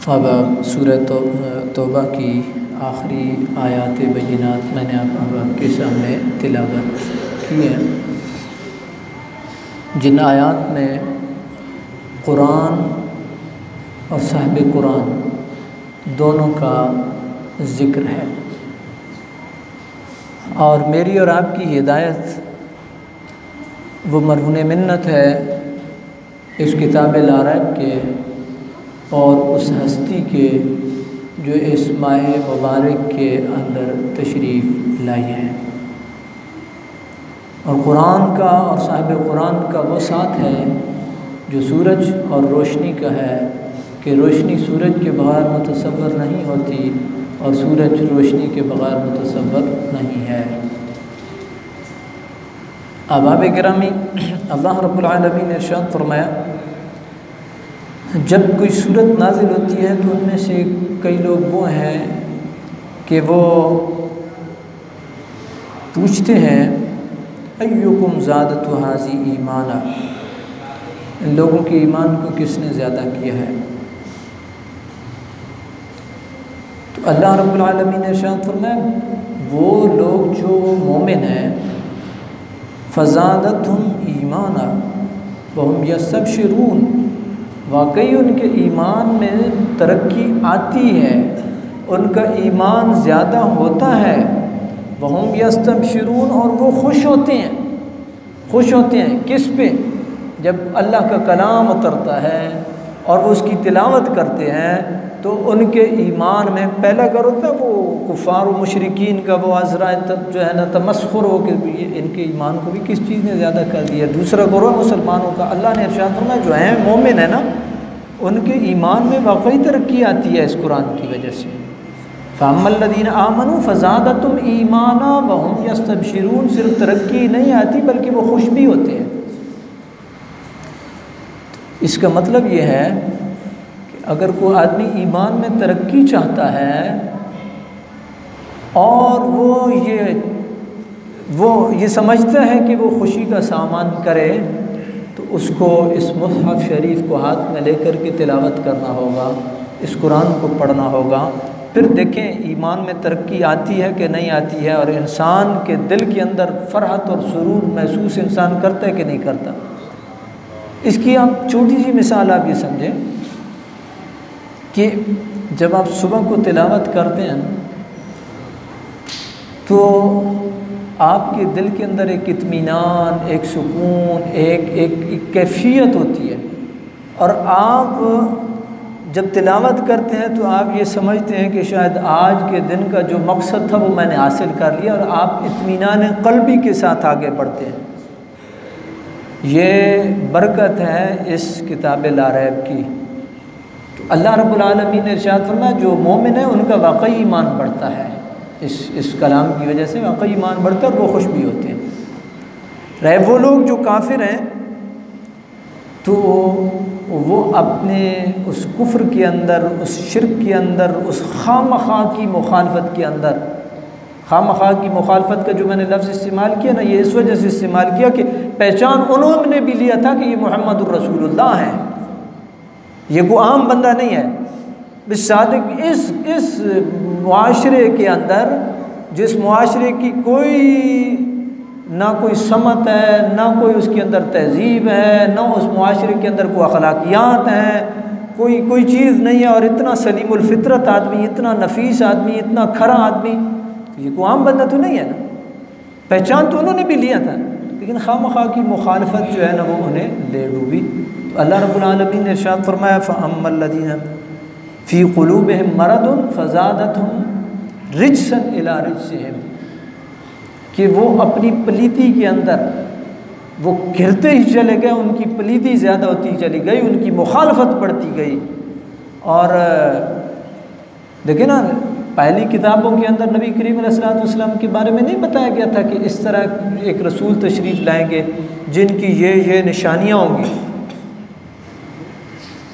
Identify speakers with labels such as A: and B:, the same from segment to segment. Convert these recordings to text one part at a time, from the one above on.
A: अब सूरह तौबा की आखिरी आयात बय्यिनात मैंने आपके सामने तिलावत की है, जिन आयात में कुरान और साहिब कुरान दोनों का ज़िक्र है। और मेरी और आपकी हिदायत वो मरहून मिन्नत है इस किताब ला रैब के और उस हस्ती के जो इस माह मुबारक के अंदर तशरीफ़ लाई है। और कुरान का और साहिब कुरान का वो साथ है जो सूरज और रोशनी का है कि रोशनी सूरज के बगैर मुतसव्वर नहीं होती और सूरज रोशनी के बगैर मुतसव्वर नहीं है। अहबाब गिरामी, अल्लाह रब्बुल आलमीन ने इरशाद फरमाया, जब कोई सूरत नाजिल होती है तो उनमें से कई लोग वो हैं कि वो पूछते हैं अय्युकुम ज़ादतु हाज़ी ईमाना, इन लोगों के ईमान को किसने ज़्यादा किया है। तो अल्लाह रब्बुल आलमीन ने इरशाद फरमाया, वो लोग जो मोमिन हैं फ़ज़ादतहुम ईमाना वहुम यस्तबशिरून, वाकई उनके ईमान में तरक्की आती है, उनका ईमान ज़्यादा होता है। वहुम यस्तबशिरून, और वो खुश होते हैं। खुश होते हैं किस पे? जब अल्लाह का कलाम उतरता है और वो उसकी तिलावत करते हैं तो उनके ईमान में पहला कर होता है वो कुफ़ार व मुशरिकीन का वो अज़रा जो है ना तमस्खुर हो के इनके ईमान को भी किस चीज़ ने ज़्यादा कर दिया। दूसरा करो मुसलमानों का, अल्लाह ने इरशाद फरमाया जो हैं मोमिन है ना उनके ईमान में वाकई तरक्की आती है इस कुरान की वजह से। फ़अम्मल्लज़ीना आमनू फ़ज़ादतहुम ईमाना वहुम यस्तबशिरून, सिर्फ तरक्की नहीं आती बल्कि वो खुश भी होते हैं। इसका मतलब ये है कि अगर कोई आदमी ईमान में तरक्की चाहता है और वो ये समझता है कि वो खुशी का सामान करे तो उसको इस मुसहफ़ शरीफ को हाथ में लेकर के तिलावत करना होगा, इस कुरान को पढ़ना होगा। फिर देखें ईमान में तरक्की आती है कि नहीं आती है और इंसान के दिल के अंदर फ़रहत और सुरूर महसूस इंसान करता है कि नहीं करता। इसकी आप छोटी सी मिसाल आप ये समझें कि जब आप सुबह को तिलावत करते हैं तो आपके दिल के अंदर एक इत्मीनान, एक सुकून, एक कैफियत होती है। और आप जब तिलावत करते हैं तो आप ये समझते हैं कि शायद आज के दिन का जो मकसद था वो मैंने हासिल कर लिया और आप इत्मीनान क़ल्बी के साथ आगे बढ़ते हैं। ये बरकत है इस किताब ला रैब की। तो अल्लाह रब्बुल आलमीन ने इरशाद फरमाया जो मोमिन है उनका वाकई ईमान बढ़ता है, इस कलाम की वजह से वाकई ईमान बढ़ता है और वो खुश भी होते हैं। रहे वो लोग जो काफिर हैं तो वो अपने उस कुफ्र के अंदर, उस शिर्क के अंदर, उस खामखा की मुखालफत के अंदर, खामखा की मुखालफत का जो मैंने लफ्ज़ इस्तेमाल किया ना ये इस वजह से इस्तेमाल किया कि पहचान उन्होंने भी लिया था कि ये मुहम्मदुर रसूलुल्लाह है, ये कोई आम बंदा नहीं है। बिसादिक इस मुआशरे के अंदर, जिस मुआशरे की ना कोई समत है, ना कोई उसके अंदर तहजीब है, ना उस मुआशरे के अंदर कोई अखलाकियात हैं, कोई चीज़ नहीं है, और इतना सलीमुल फितरत आदमी, इतना नफीस आदमी, इतना खरा आदमी, ये कोई आम बंदा तो नहीं है ना। पहचान तो उन्होंने भी लिया था लेकिन खामखा की मुखालफत जो है ना वो उन्हें ले डूबी। तो अल्लाह रब्बुल आलमीन ने इरशाद फरमाया फ़अम्मल्लज़ीना फ़ी क़ुलूबिहिम मरदुन फ़ज़ादतहुम रिजसन इला रिजसिहिम, कि वो अपनी पलीती के अंदर वो घिरते ही चले गए, उनकी पलीती ज़्यादा होती चली गई, उनकी मुखालफत बढ़ती गई। और देखें ना पहली किताबों के अंदर नबी करीम अलैहिस्सलातु वस्सलाम के बारे में नहीं बताया गया था कि इस तरह एक रसूल तशरीफ़ लाएंगे जिनकी ये निशानियाँ होंगी,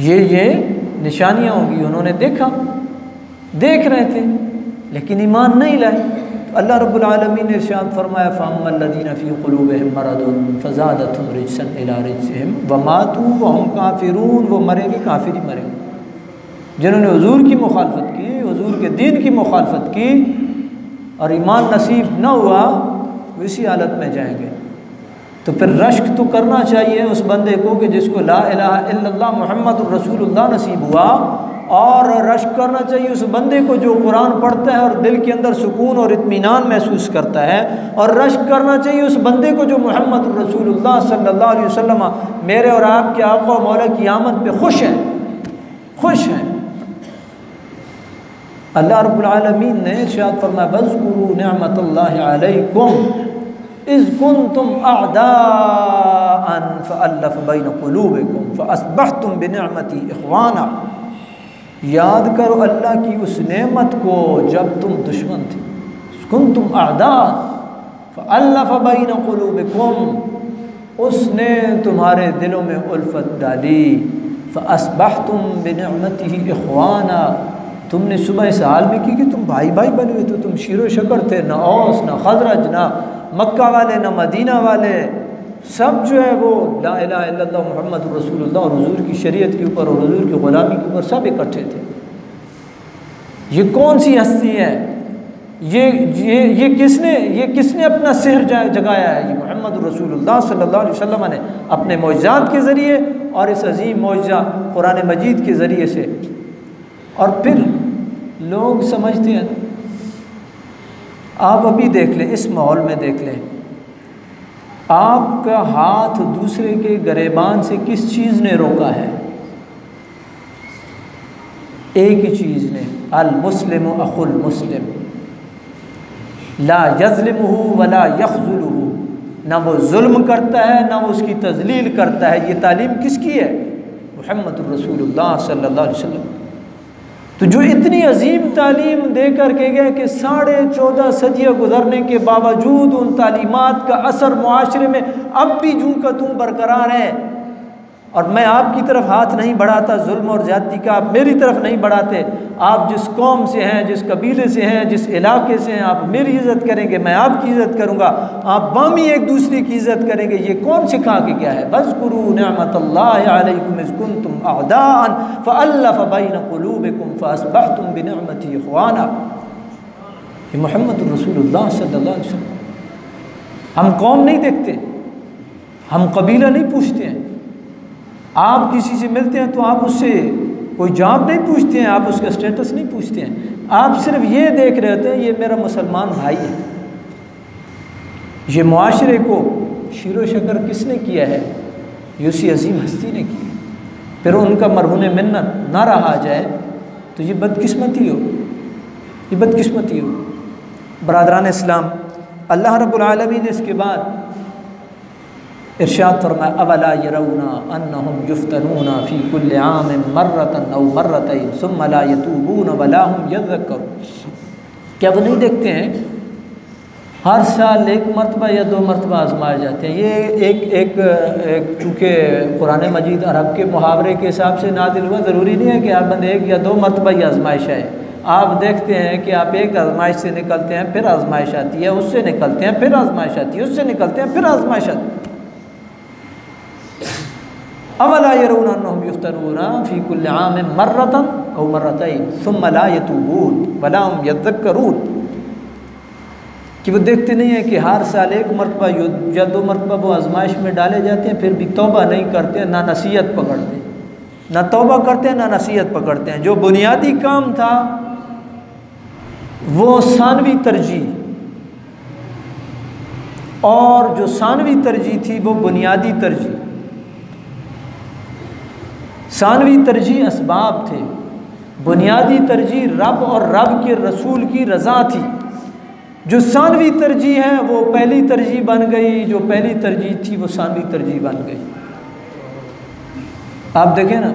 A: ये निशानियाँ होंगी। उन्होंने देख रहे थे लेकिन ईमान नहीं लाए। तो अल्लाह रब्बुल आलमीन ने इरशाद फरमाया फ़अम्मल्लज़ीना फ़ी क़ुलूबिहिम मरदुन फ़ज़ादतहुम रिजसन इला रिजसिहिम व मातू व हुम काफ़िरून, वो मरेंगे काफिर ही मरेंगे। जिन्होंने हुजूर की मुखालफत की, हुजूर के दीन की मुखालफत की और ईमान नसीब न हुआ, वो इसी हालत में जाएंगे। तो फिर रश्क तो करना चाहिए उस बंदे को कि जिसको ला इलाहा इल्लल्लाह मुहम्मदुर रसूलुल्लाह नसीब हुआ, और रश्क करना चाहिए उस बंदे को जो कुरान पढ़ता है और दिल के अंदर सुकून और इत्मीनान महसूस करता है, और रश्क करना चाहिए उस बंदे को जो मुहम्मदुर रसूलुल्लाह सल्लल्लाहु अलैहि वसल्लम मेरे और आपके आका और मौला की आमद पे खुश है, खुश हैं। अल्लाह रब्बुल आलमीन ने इरशाद फरमाया वज़्कुरू निअमतल्लाहि अलैकुम इज़ कुंतुम अअदाअन फ़अल्लफ़ बैन क़ुलूबिकुम फ़अस्बहतुम बिनिअमती इख़वाना। याद करो अल्लाह की उस नेमत को जब तुम दुश्मन थे, कुंतुम अअदाअन फ़अल्लफ़ बैन क़ुलूबिकुम, उसने तुम्हारे दिलों में उल्फत डाली, फ़अस्बहतुम बिनिअमतिही इख़वाना, तुमने सुबह इस हाल में की कि तुम भाई भाई बने हुए थे, तुम शीरो शकर थे, ना औस ना खजरज, ना मक्का वाले ना मदीना वाले, सब जो है वो ला इलाहा इल्लल्लाह मुहम्मदुर रसूलुल्लाह और हुजूर की शरीयत के ऊपर और हुजूर की ग़ुलामी के ऊपर सब इकट्ठे थे। ये कौन सी हस्ती है? ये किसने अपना सिहर जगाया है? ये मुहम्मदुर रसूलुल्लाह सल्लल्लाहु अलैहि वसल्लम ने अपने मौजज़ात के ज़रिए और इस अजीम मौजज़ा कुरान मजीद के ज़रिए से। और फिर लोग समझते हैं, आप अभी देख लें, इस माहौल में देख लें, आपका हाथ दूसरे के गरेबान से किस चीज़ ने रोका है? एक ही चीज़ ने, अल मुस्लिम अखुल मुस्लिम ला यज़लिमुहु वला यख़्ज़ुलुहु, ना वो जुल्म करता है ना वो उसकी तज़लील करता है। ये तालीम किसकी है? मुहम्मदुर रसूलुल्लाह सल्लल्लाहु अलैहि वसल्लम। तो जो इतनी अजीम तालीम दे कर के गए कि 14.5 सदियाँ गुजरने के बावजूद उन तालीमात का असर मुआशरे में अब भी जूं का तूं बरकरार है। और मैं आपकी तरफ हाथ नहीं बढ़ाता जुल्म और ज़्यादती का, आप मेरी तरफ नहीं बढ़ाते। आप जिस कौम से हैं, जिस कबीले से हैं, जिस इलाके से हैं, आप मेरी इज़्ज़त करेंगे, मैं आपकी इज़्ज़त करूँगा, आप बामी एक दूसरे की इज़्ज़त करेंगे। ये कौन सिखा के क्या है? वज़्कुरू निअमतल्लाहि अलैकुम इज़ कुंतुम अअदाअन फ़अल्लफ़ बैन क़ुलूबिकुम फ़अस्बहतुम बिनिअमती इख़वाना। ये मुहम्मदुर रसूलुल्लाह सल्लल्लाहु अलैहि वसल्लम। हम कौम नहीं देखते, हम कबीला नहीं पूछते हैं। आप किसी से मिलते हैं तो आप उससे कोई जवाब नहीं पूछते हैं, आप उसका स्टेटस नहीं पूछते हैं, आप सिर्फ ये देख रहे होते हैं ये मेरा मुसलमान भाई है। ये मुआशरे को शीरो शकर किसने किया है? ये उसी अजीम हस्ती ने की। फिर उनका मरहून मिन्नत ना रहा जाए तो ये बदकिस्मती हो, ये बदकिस्मती हो। बरादरान इस्लाम, अल्लाह रब्बुल आलमीन ने इसके बाद इरशाद फरमाया अवला यरौना अन्नहुम युफ्तनूना फ़ी कुल्लि आमिन मर्रतन औ मर्रतैन सुम्मा ला यतूबून वला हुम यज़क्करून। क्या वो नहीं देखते हैं हर साल एक मरतबा या 2 मरतबा आजमाए जाते हैं? ये एक चूँकि कुरान मजीद अरब के मुहावरे के हिसाब से नाज़िल हुआ, ज़रूरी नहीं है कि आप बंदे 1 या 2 मरतबा ही आजमाइश आए। आप देखते हैं कि आप एक आजमाइश से निकलते हैं, फिर आजमाइश आती है, उससे निकलते हैं, फिर आजमाइश आती है, उससे निकलते हैं, फिर आजमाइश आती है। अवला यरौना अन्नहुम युफ्तनूना फ़ी कुल्लि आमिन मर्रतन औ मर्रतैन सुम्मा ला यतूबून वला हुम यज़क्करून। कि वो देखते नहीं हैं कि हर साल 1 मरतबा या 2 मरतबा वो आजमाइश में डाले जाते हैं, फिर भी तौबा नहीं करते हैं, ना नसीहत पकड़ते, ना तौबा करते हैं, ना नसीहत पकड़ते हैं। जो बुनियादी काम था वो सानवी तरजीह, और जो सानवी तरजीह थी वो बुनियादी तरजीह। सानवी तरजीह असबाब थे, बुनियादी तरजीह रब और रब के रसूल की रज़ा थी। जो सानवी तरजीह है वो पहली तरजीह बन गई, जो पहली तरजीह थी वो सानवी तरजीह बन गई। आप देखें ना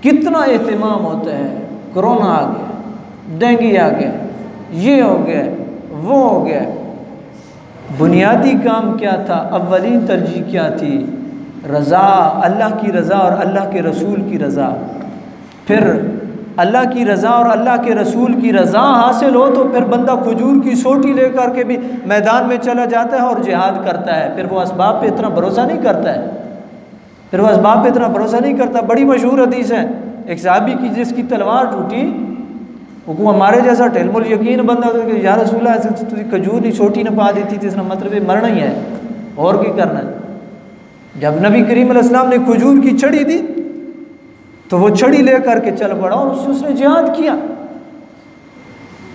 A: कितना एहतमाम होता है, कोरोना आ गया, डेंगू आ गया, ये हो गया, वो हो गया। बुनियादी काम क्या था? अव्वलीन तरजीह क्या थी? रज़ा, अल्लाह की रज़ा और अल्लाह के रसूल की रज़ा। फिर अल्लाह की रज़ा और अल्लाह के रसूल की रज़ा हासिल हो तो फिर बंदा खजूर की सोटी लेकर के भी मैदान में चला जाता है और जिहाद करता है। फिर वो असबाब पे इतना भरोसा नहीं करता है, फिर वो असबाब पे इतना भरोसा नहीं करता। बड़ी मशहूर हदीस है, एक सहाबी की जिसकी तलवार टूटी, वो हमारे जैसा टेलमुल यकीन बंदा कि या रसूल अल्लाह तुझे खजूर नहीं छोटी न पा देती थी, इसका मतलब ये मरना ही है और क्या करना है। जब नबी करीम अलैहि सलाम ने खजूर की छड़ी दी तो वो छड़ी लेकर के चल पड़ा और उसने जिहाद किया।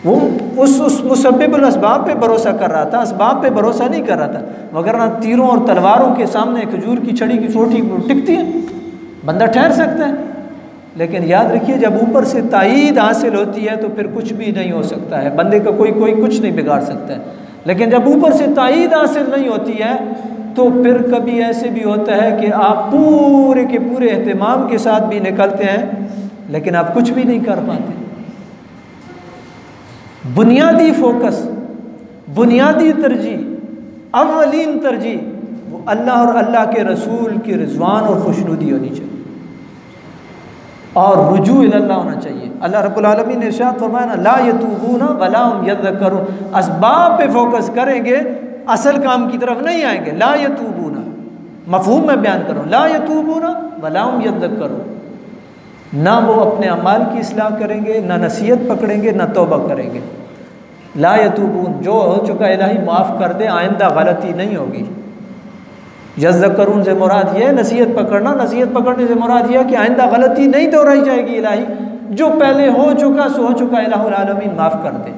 A: वो उस मुसब्बिबुल असबाब पे भरोसा कर रहा था, असबाब पे भरोसा नहीं कर रहा था, वगरना तीरों और तलवारों के सामने खजूर की छड़ी की छोटी टिकती है, बंदा ठहर सकता है। लेकिन याद रखिए जब ऊपर से ताईद हासिल होती है तो फिर कुछ भी नहीं हो सकता है, बंदे का कोई कुछ नहीं बिगाड़ सकता है। लेकिन जब ऊपर से ताईद हासिल नहीं होती है तो फिर कभी ऐसे भी होता है कि आप पूरे के पूरे एहतिमाम के साथ भी निकलते हैं लेकिन आप कुछ भी नहीं कर पाते। बुनियादी फोकस, बुनियादी तरजीह, अव्वलीन तरजीह वो अल्लाह और अल्लाह के रसूल की रिज़वान और खुशनुदी होनी चाहिए और रुजू इल्लाह होना चाहिए। अल्लाह रब्बुल आलमीन ने इरशाद फरमाया ना, ला यतूबूना वला हुम यज़क्करून, असबाब पे फोकस करेंगे, असल काम की तरफ नहीं आएंगे। ला यतूबूना मफहूम में बयान करो, ला यतूबूना वला हुम यज़क्करून, ना वो अपने अमाल की इस्लाह करेंगे, ना नसीहत पकड़ेंगे, ना तौबा करेंगे। ला यतूबून, जो हो चुका इलाही माफ़ कर दे, आइंदा गलती नहीं होगी। यज़्ज़करून से मुराद ये है नसीहत पकड़ना, नसीहत पकड़ने से मुराद यह कि आइंदा गलती नहीं दोहराई जाएगी, इलाही जो पहले हो चुका सो हो चुका, इलाहुल आलमीन माफ़ कर दे।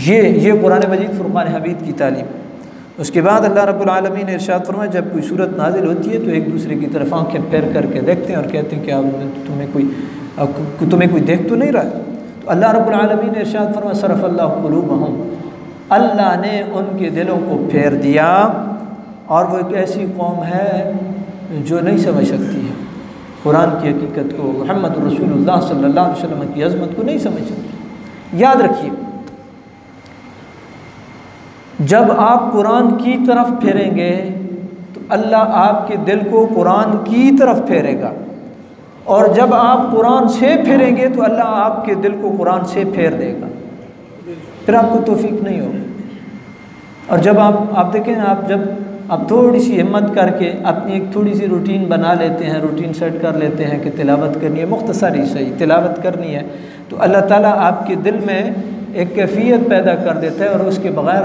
A: ये कुरान मजीद फुरक़ान हमीद की तालीम। उसके बाद अल्लाह रब्बुल आलमीन ने इरशाद फरमाया जब कोई सूरत नाजिल होती है तो एक दूसरे की तरफ आंखें फेर करके देखते हैं और कहते हैं कि तुम्हें कोई देख तो नहीं रहा है। तो अल्लाह रब्बुल आलमीन ने इरशाद फरमाया सरफ़ल्लाहु क़ुलूबहुम, अल्लाह ने उनके दिलों को फेर दिया और वो एक ऐसी कौम है जो नहीं समझ सकती है कुरान की हकीकत को, मुहम्मद रसूलुल्लाह सल्लल्लाहु अलैहि वसल्लम की अज़मत को नहीं समझ सकती। याद रखिए जब आप कुरान की तरफ फेरेंगे तो अल्लाह आपके दिल को कुरान की तरफ फेरेगा, और जब आप कुरान से फेरेंगे तो अल्लाह आपके दिल को कुरान से फेर देगा, फिर आपको तौफीक नहीं होगी। और जब आप देखें आप थोड़ी सी हिम्मत करके अपनी एक थोड़ी सी रूटीन बना लेते हैं, रूटीन सेट कर लेते हैं कि तिलावत करनी है, मुख्तसर ही सही तिलावत करनी है, तो अल्लाह ताला आपके दिल में एक कैफियत पैदा कर देता है और उसके बग़ैर